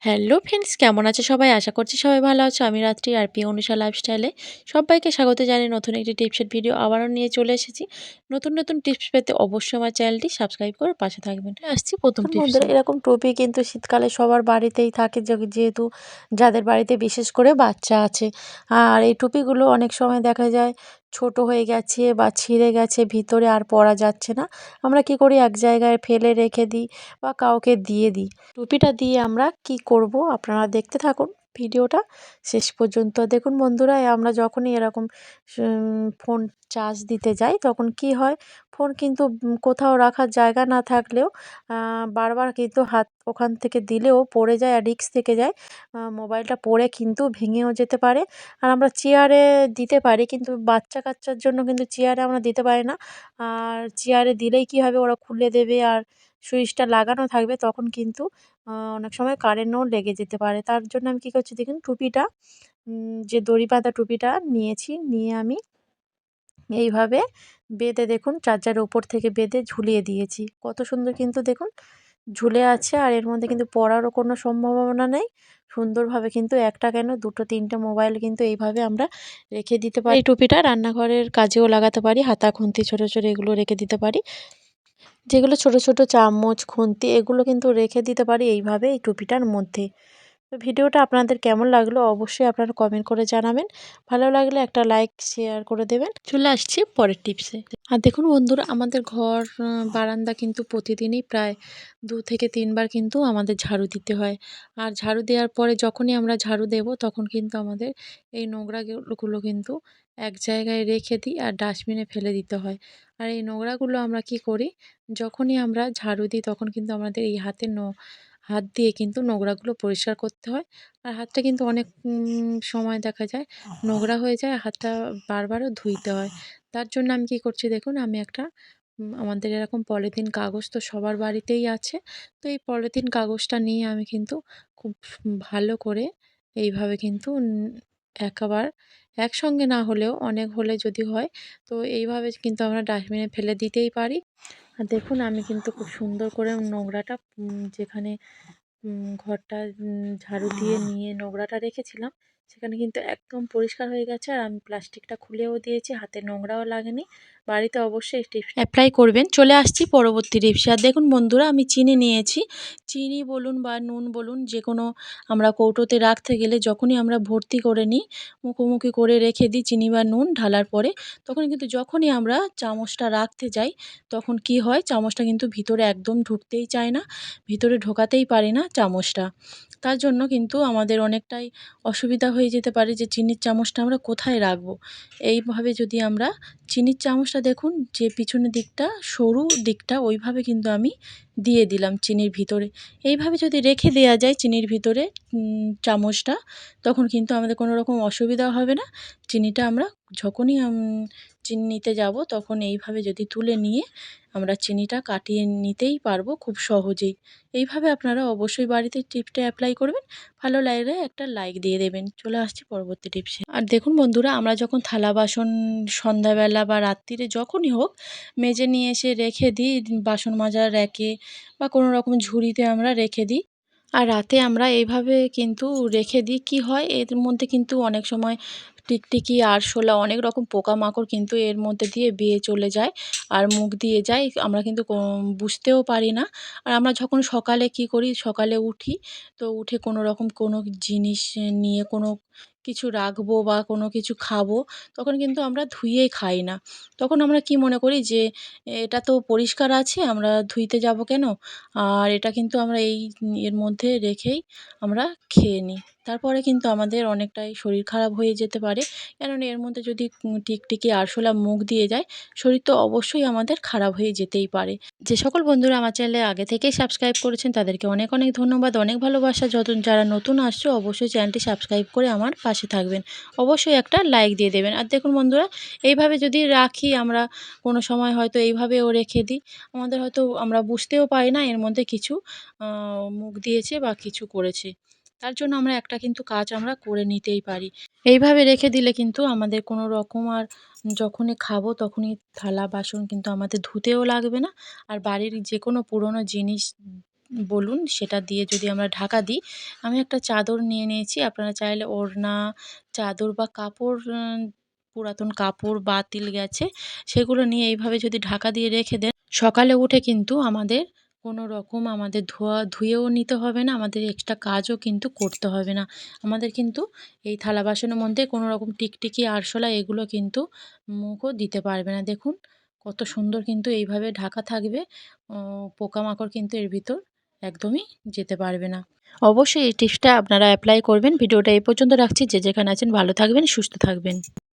Hello friends, কেমন আছে সবাই? আশা করছি সবাই ভালো আছো। আমি রাত্রি আর প্রিয় অনুষা লাইফস্টাইলে সবাইকে স্বাগত জানিয়ে নতুন একটি টিপসের ভিডিও আবারও নিয়ে চলে এসেছি। নতুন নতুন টিপস পেতে অবশ্যই আমার চ্যানেলটি সাবস্ক্রাইব করে পাশে থাকবেন। আসছি প্রথম বন্ধুরা, টিপসে। এরকম টুপি কিন্তু শীতকালে সবার বাড়িতেই থাকে, যেহেতু যাদের বাড়িতে বিশেষ করে বাচ্চা আছে। আর এই টুপিগুলো অনেক সময় দেখা যায় ছোট হয়ে গেছে বা ছিঁড়ে গেছে, ভিতরে আর পরা যাচ্ছে না। আমরা কি করি, এক জায়গায় ফেলে রেখে দিই বা কাউকে দিয়ে দিই। টুপিটা দিয়ে আমরা কি করব, আপনারা দেখতে থাকুন ভিডিওটা শেষ পর্যন্ত। দেখুন বন্ধুরা, আমরা যখনই এরকম ফোন চার্জ দিতে যাই তখন কি হয়, ফোন কিন্তু কোথাও রাখার জায়গা না থাকলেও বারবার কিন্তু হাত ওখান থেকে দিলেও পড়ে যায় আর রিস্ক থেকে যায়। মোবাইলটা পড়ে কিন্তু ভেঙেও যেতে পারে। আর আমরা চেয়ারে দিতে পারি, কিন্তু বাচ্চা-কাচ্চার জন্য কিন্তু চেয়ারে আমরা দিতে পারি না। আর চেয়ারে দিলেই কি হবে, ওরা খুলে দেবে আর সুইচটা লাগানো থাকবে, তখন কিন্তু অনেক সময় কারেন্টও লেগে যেতে পারে। তার জন্য আমি কী করছি দেখুন, টুপিটা যে দড়ি বাঁধা টুপিটা নিয়েছি, নিয়ে আমি এইভাবে বেঁধে দেখুন চার্জারের উপর থেকে বেঁধে ঝুলিয়ে দিয়েছি। কত সুন্দর কিন্তু দেখুন ঝুলে আছে, আর এর মধ্যে কিন্তু পড়ারও কোনো সম্ভাবনা নেই। সুন্দরভাবে কিন্তু একটা কেন ২টো ৩টে মোবাইল কিন্তু এইভাবে আমরা রেখে দিতে পারি। এই টুপিটা রান্নাঘরের কাজেও লাগাতে পারি, হাতা খুন্তি ছোটো ছোটো এগুলো রেখে দিতে পারি। যেগুলো ছোট ছোট চামচ, খুন্তি এগুলো কিন্তু রেখে দিতে পারি এইভাবে এই টুপিটার মধ্যে। তো ভিডিওটা আপনাদের কেমন লাগলো অবশ্যই আপনারা কমেন্ট করে জানাবেন। ভালো লাগলে একটা লাইক শেয়ার করে দেবেন। চলে আসছি পরের টিপসে। আর দেখুন বন্ধুরা, আমাদের ঘর বারান্দা কিন্তু প্রতিদিনই প্রায় ২ থেকে ৩ বার কিন্তু আমাদের ঝাড়ু দিতে হয়। আর ঝাড়ু দেওয়ার পরে যখনই আমরা ঝাড়ু দেব তখন কিন্তু আমাদের এই নোংরাগুলো কিন্তু এক জায়গায় রেখে দিই আর ডাস্টবিনে ফেলে দিতে হয়। আর এই নোংরাগুলো আমরা কি করি, যখনই আমরা ঝাড়ু দিই তখন কিন্তু আমাদের এই হাত দিয়ে কিন্তু নোংরাগুলো পরিষ্কার করতে হয়। আর হাতটা কিন্তু অনেক সময় দেখা যায় নোংরা হয়ে যায়, হাতটা বারবারও ধুইতে হয়। তার জন্য আমি কী করছি দেখুন, আমি একটা আমাদের এরকম পলিথিন কাগজ তো সবার বাড়িতেই আছে। তো এই পলিথিন কাগজটা নিয়ে আমি কিন্তু খুব ভালো করে এইভাবে কিন্তু একবার একসঙ্গে না হলেও অনেক হলে যদি হয়, তো এইভাবে কিন্তু আমরা ডাস্টবিনে ফেলে দিতেই পারি। আর দেখুন আমি কিন্তু খুব সুন্দর করে নোংরাটা যেখানে ঘরটা ঝাড়ু দিয়ে নিয়ে নোংরাটা রেখেছিলাম, সেখানে কিন্তু একদম পরিষ্কার হয়ে গেছে। আর আমি প্লাস্টিকটা খুলেও দিয়েছি, হাতে নোংরাও লাগেনি। বাড়িতে অবশ্যই এই টিপস অ্যাপ্লাই করবেন। চলে আসছি পরবর্তী টিপসে। আর দেখুন বন্ধুরা, আমি চিনি নিয়েছি। চিনি বলুন বা নুন বলুন, যে কোনো আমরা কৌটোতে রাখতে গেলে যখনই আমরা ভর্তি করে নিই, মুখোমুখি করে রেখে দিই চিনি বা নুন ঢালার পরে, তখন কিন্তু যখনই আমরা চামচটা রাখতে যাই তখন কি হয়, চামচটা কিন্তু ভিতরে একদম ঢুকতেই চায় না, ভিতরে ঢোকাতেই পারি না চামচটা। তার জন্য কিন্তু আমাদের অনেকটাই অসুবিধা হয়ে যেতে পারে যে চিনির চামচটা আমরা কোথায় রাখবো। এইভাবে যদি আমরা চিনির চামচটা দেখুন, যে পিছনের দিকটা সরু দিকটা ওইভাবে কিন্তু আমি দিয়ে দিলাম চিনির ভিতরে। এইভাবে যদি রেখে দেওয়া যায় চিনির ভিতরে চামচটা, তখন কিন্তু আমাদের কোনো রকম অসুবিধা হবে না। চিনিটা আমরা যখনই চিনি নিতে যাব তখন এইভাবে যদি তুলে নিয়ে আমরা চিনিটা কাটিয়ে নিতেই পারবো খুব সহজেই। এইভাবে আপনারা অবশ্যই বাড়িতে টিপসটা অ্যাপ্লাই করবেন। ভালো লাগলে একটা লাইক দিয়ে দেবেন। চলে আসছি পরবর্তী টিপসে। আর দেখুন বন্ধুরা, আমরা যখন থালা বাসন সন্ধ্যাবেলা বা রাত্তিরে যখনই হোক মেজে নিয়ে এসে রেখে দিই বাসন মাজার র্যাকে বা কোনো রকম ঝুড়িতে আমরা রেখে দিই। আর রাতে আমরা এইভাবে কিন্তু রেখে দিই, কী হয় এর মধ্যে কিন্তু অনেক সময় টিকটিকি, আরশোলা অনেক রকম পোকামাকড় কিন্তু এর মধ্যে দিয়ে বেয়ে চলে যায় আর মুখ দিয়ে যায়। আমরা কিন্তু বুঝতেও পারি না। আর আমরা যখন সকালে কী করি, সকালে উঠি, তো উঠে কোনো রকম কোনো জিনিস নিয়ে কোনো কিছু রাখবো বা কোনো কিছু খাবো, তখন কিন্তু আমরা ধুয়েই খাই না। তখন আমরা কি মনে করি যে এটা তো পরিষ্কার আছে, আমরা ধুইতে যাবো কেন? আর এটা কিন্তু আমরা এর মধ্যে রেখেই আমরা খেয়ে নিই। তারপরে কিন্তু আমাদের অনেকটাই শরীর খারাপ হয়ে যেতে পারে। কেননা এর মধ্যে যদি টিকটিকি, আরশোলা মুখ দিয়ে যায়, শরীর তো অবশ্যই আমাদের খারাপ হয়ে যেতেই পারে। যে সকল বন্ধুরা আমার চ্যানেলে আগে থেকেই সাবস্ক্রাইব করেছেন তাদেরকে অনেক অনেক ধন্যবাদ, অনেক ভালোবাসা। যারা নতুন আসছে অবশ্যই চ্যানেলটি সাবস্ক্রাইব করে আমার পাশে থাকবেন। অবশ্যই একটা লাইক দিয়ে দেবেন। আর দেখুন বন্ধুরা, এইভাবে যদি রাখি আমরা, কোনো সময় হয়তো এইভাবেও রেখে দিই, আমাদের হয়তো আমরা বুঝতেও পারি না এর মধ্যে কিছু মুখ দিয়েছে বা কিছু করেছে। তার জন্য আমরা একটা কিন্তু কাজ আমরা করে নিতেই পারি। এইভাবে রেখে দিলে কিন্তু আমাদের কোনো রকম আর যখনই খাবো তখনই থালা বাসন কিন্তু আমাদের ধুতেও লাগবে না। আর বাড়ির যে কোনো পুরনো জিনিস বলুন সেটা দিয়ে যদি আমরা ঢাকা দিই। আমি একটা চাদর নিয়ে নিয়েছি, আপনারা চাইলে ওড়না, চাদর বা কাপড়, পুরাতন কাপড় বাতিল গেছে সেগুলো নিয়ে এইভাবে যদি ঢাকা দিয়ে রেখে দেন, সকালে উঠে কিন্তু আমাদের কোনো রকম আমাদের ধুয়েও নিতে হবে না, আমাদের এক্সট্রা কাজও কিন্তু করতে হবে না। আমাদের কিন্তু এই থালা বাসনের মধ্যে কোনো রকম টিকটিকি, আরশোলা এগুলো কিন্তু মুখও দিতে পারবে না। দেখুন কত সুন্দর কিন্তু এইভাবে ঢাকা থাকবে। পোকামাকড় কিন্তু এর ভিতর একদমই যেতে পারবে না। অবশ্যই এই টিপসটা আপনারা অ্যাপ্লাই করবেন। ভিডিওটা এই পর্যন্ত রাখছি। যে যেখানে আছেন ভালো থাকবেন, সুস্থ থাকবেন।